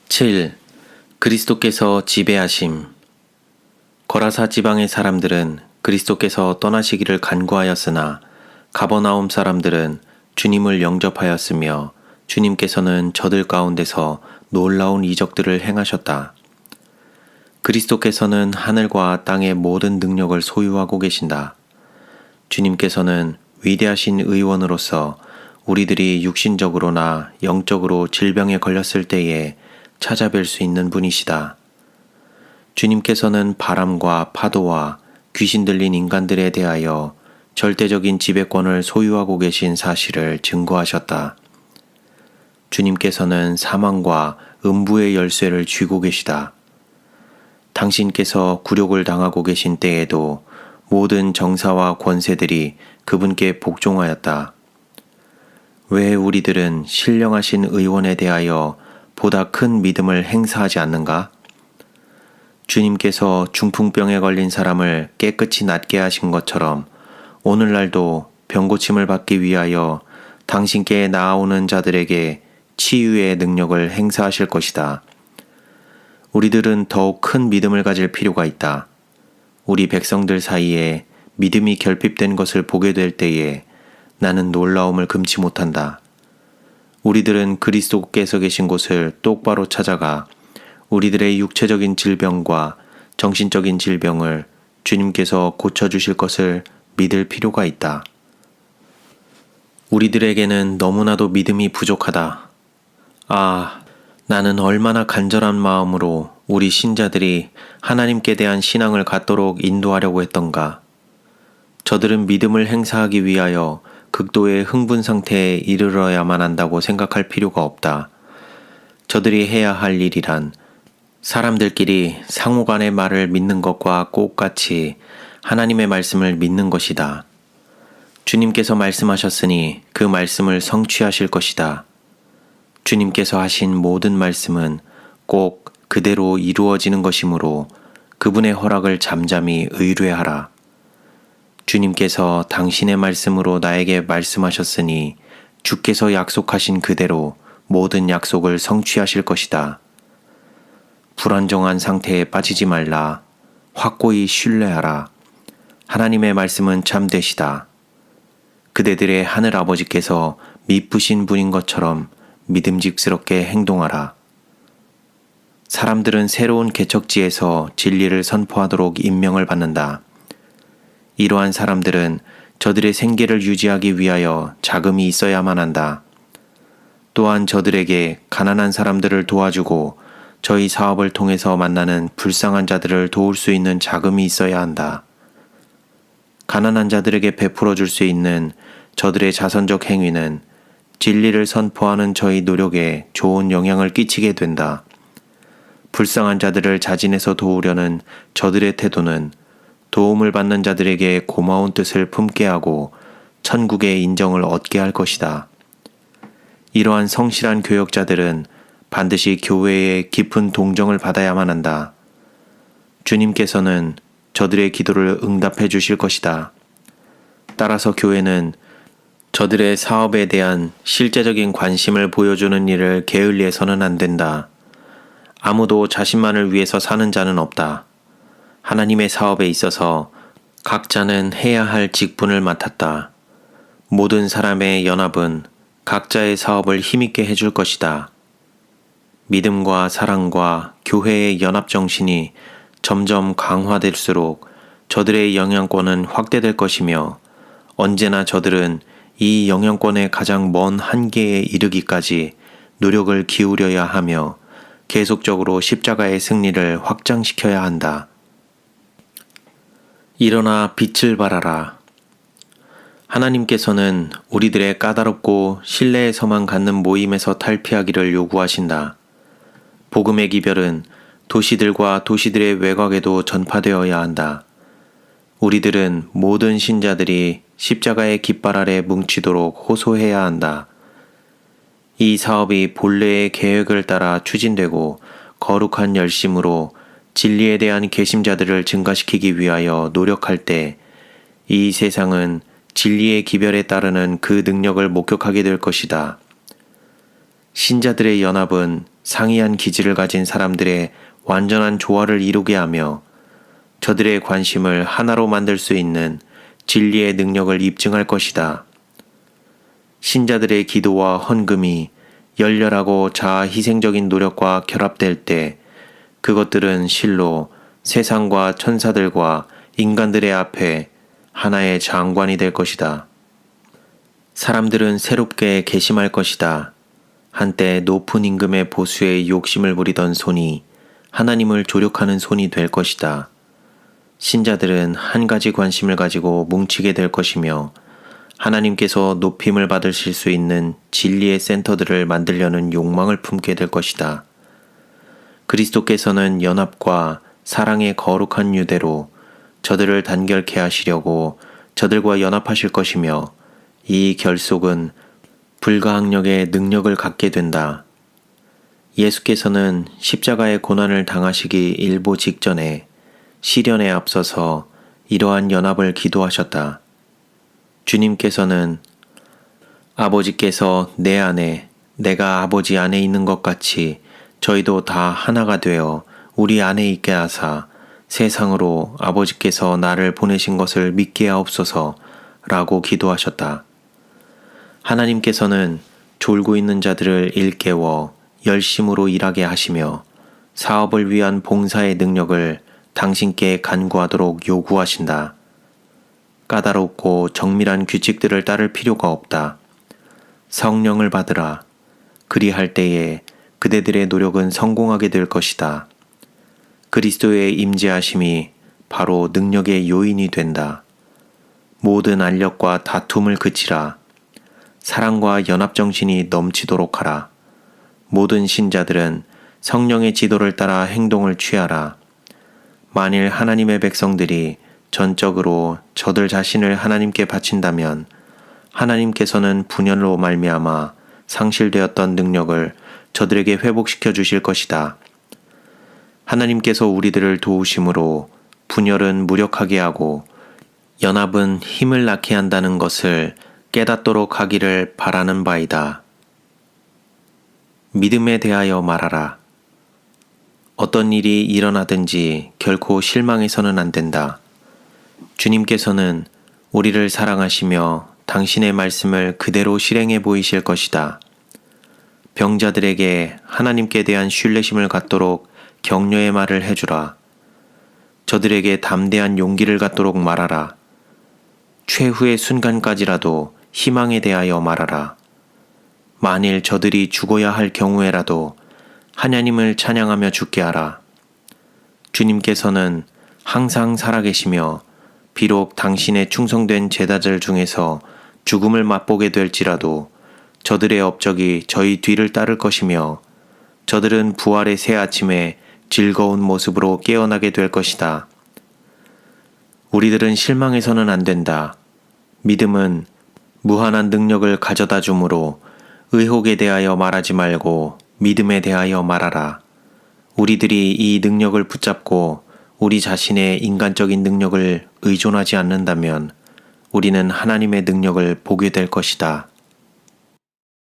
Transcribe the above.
7. 그리스도께서 지배하심. 거라사 지방의 사람들은 그리스도께서 떠나시기를 간구하였으나 가버나움 사람들은 주님을 영접하였으며 주님께서는 저들 가운데서 놀라운 이적들을 행하셨다. 그리스도께서는 하늘과 땅의 모든 능력을 소유하고 계신다. 주님께서는 위대하신 의원으로서 우리들이 육신적으로나 영적으로 질병에 걸렸을 때에 찾아뵐 수 있는 분이시다. 주님께서는 바람과 파도와 귀신 들린 인간들에 대하여 절대적인 지배권을 소유하고 계신 사실을 증거하셨다. 주님께서는 사망과 음부의 열쇠를 쥐고 계시다. 당신께서 굴욕을 당하고 계신 때에도 모든 정사와 권세들이 그분께 복종하였다. 왜 우리들은 신령하신 의원에 대하여 보다 큰 믿음을 행사하지 않는가? 주님께서 중풍병에 걸린 사람을 깨끗이 낫게 하신 것처럼 오늘날도 병고침을 받기 위하여 당신께 나아오는 자들에게 치유의 능력을 행사하실 것이다. 우리들은 더욱 큰 믿음을 가질 필요가 있다. 우리 백성들 사이에 믿음이 결핍된 것을 보게 될 때에 나는 놀라움을 금치 못한다. 우리들은 그리스도께서 계신 곳을 똑바로 찾아가 우리들의 육체적인 질병과 정신적인 질병을 주님께서 고쳐주실 것을 믿을 필요가 있다. 우리들에게는 너무나도 믿음이 부족하다. 나는 얼마나 간절한 마음으로 우리 신자들이 하나님께 대한 신앙을 갖도록 인도하려고 했던가. 저들은 믿음을 행사하기 위하여 극도의 흥분 상태에 이르러야만 한다고 생각할 필요가 없다. 저들이 해야 할 일이란 사람들끼리 상호간의 말을 믿는 것과 똑같이 하나님의 말씀을 믿는 것이다. 주님께서 말씀하셨으니 그 말씀을 성취하실 것이다. 주님께서 하신 모든 말씀은 꼭 그대로 이루어지는 것이므로 그분의 허락을 잠잠히 의뢰하라. 주님께서 당신의 말씀으로 나에게 말씀하셨으니 주께서 약속하신 그대로 모든 약속을 성취하실 것이다. 불안정한 상태에 빠지지 말라. 확고히 신뢰하라. 하나님의 말씀은 참되시다. 그대들의 하늘 아버지께서 미쁘신 분인 것처럼 믿음직스럽게 행동하라. 사람들은 새로운 개척지에서 진리를 선포하도록 임명을 받는다. 이러한 사람들은 저들의 생계를 유지하기 위하여 자금이 있어야만 한다. 또한 저들에게 가난한 사람들을 도와주고 저희 사업을 통해서 만나는 불쌍한 자들을 도울 수 있는 자금이 있어야 한다. 가난한 자들에게 베풀어 줄 수 있는 저들의 자선적 행위는 진리를 선포하는 저희 노력에 좋은 영향을 끼치게 된다. 불쌍한 자들을 자진해서 도우려는 저들의 태도는 도움을 받는 자들에게 고마운 뜻을 품게 하고 천국의 인정을 얻게 할 것이다. 이러한 성실한 교역자들은 반드시 교회의 깊은 동정을 받아야만 한다. 주님께서는 저들의 기도를 응답해 주실 것이다. 따라서 교회는 저들의 사업에 대한 실제적인 관심을 보여주는 일을 게을리해서는 안 된다. 아무도 자신만을 위해서 사는 자는 없다. 하나님의 사업에 있어서 각자는 해야 할 직분을 맡았다. 모든 사람의 연합은 각자의 사업을 힘있게 해줄 것이다. 믿음과 사랑과 교회의 연합정신이 점점 강화될수록 저들의 영향권은 확대될 것이며 언제나 저들은 이 영향권의 가장 먼 한계에 이르기까지 노력을 기울여야 하며 계속적으로 십자가의 승리를 확장시켜야 한다. 일어나 빛을 발하라. 하나님께서는 우리들의 까다롭고 신뢰에서만 갖는 모임에서 탈피하기를 요구하신다. 복음의 기별은 도시들과 도시들의 외곽에도 전파되어야 한다. 우리들은 모든 신자들이 십자가의 깃발 아래 뭉치도록 호소해야 한다. 이 사업이 본래의 계획을 따라 추진되고 거룩한 열심으로 진리에 대한 개심자들을 증가시키기 위하여 노력할 때 이 세상은 진리의 기별에 따르는 그 능력을 목격하게 될 것이다. 신자들의 연합은 상이한 기질을 가진 사람들의 완전한 조화를 이루게 하며 저들의 관심을 하나로 만들 수 있는 진리의 능력을 입증할 것이다. 신자들의 기도와 헌금이 열렬하고 자아 희생적인 노력과 결합될 때 그것들은 실로 세상과 천사들과 인간들의 앞에 하나의 장관이 될 것이다. 사람들은 새롭게 개심할 것이다. 한때 높은 임금의 보수에 욕심을 부리던 손이 하나님을 조력하는 손이 될 것이다. 신자들은 한 가지 관심을 가지고 뭉치게 될 것이며 하나님께서 높임을 받으실 수 있는 진리의 센터들을 만들려는 욕망을 품게 될 것이다. 그리스도께서는 연합과 사랑의 거룩한 유대로 저들을 단결케 하시려고 저들과 연합하실 것이며 이 결속은 불가항력의 능력을 갖게 된다. 예수께서는 십자가의 고난을 당하시기 일보 직전에 시련에 앞서서 이러한 연합을 기도하셨다. 주님께서는 아버지께서 내 안에 내가 아버지 안에 있는 것 같이 저희도 다 하나가 되어 우리 안에 있게 하사 세상으로 아버지께서 나를 보내신 것을 믿게 하옵소서 라고 기도하셨다. 하나님께서는 졸고 있는 자들을 일깨워 열심으로 일하게 하시며 사업을 위한 봉사의 능력을 당신께 간구하도록 요구하신다. 까다롭고 정밀한 규칙들을 따를 필요가 없다. 성령을 받으라. 그리할 때에 그대들의 노력은 성공하게 될 것이다. 그리스도의 임재하심이 바로 능력의 요인이 된다. 모든 알력과 다툼을 그치라. 사랑과 연합정신이 넘치도록 하라. 모든 신자들은 성령의 지도를 따라 행동을 취하라. 만일 하나님의 백성들이 전적으로 저들 자신을 하나님께 바친다면 하나님께서는 분열로 말미암아 상실되었던 능력을 저들에게 회복시켜 주실 것이다. 하나님께서 우리들을 도우심으로 분열은 무력하게 하고 연합은 힘을 낳게 한다는 것을 깨닫도록 하기를 바라는 바이다. 믿음에 대하여 말하라. 어떤 일이 일어나든지 결코 실망해서는 안 된다. 주님께서는 우리를 사랑하시며 당신의 말씀을 그대로 실행해 보이실 것이다. 병자들에게 하나님께 대한 신뢰심을 갖도록 격려의 말을 해주라. 저들에게 담대한 용기를 갖도록 말하라. 최후의 순간까지라도 희망에 대하여 말하라. 만일 저들이 죽어야 할 경우에라도 하나님을 찬양하며 죽게 하라. 주님께서는 항상 살아계시며 비록 당신의 충성된 제자들 중에서 죽음을 맛보게 될지라도 저들의 업적이 저희 뒤를 따를 것이며 저들은 부활의 새 아침에 즐거운 모습으로 깨어나게 될 것이다. 우리들은 실망해서는 안 된다. 믿음은 무한한 능력을 가져다 주므로 의혹에 대하여 말하지 말고 믿음에 대하여 말하라. 우리들이 이 능력을 붙잡고 우리 자신의 인간적인 능력을 의존하지 않는다면 우리는 하나님의 능력을 보게 될 것이다.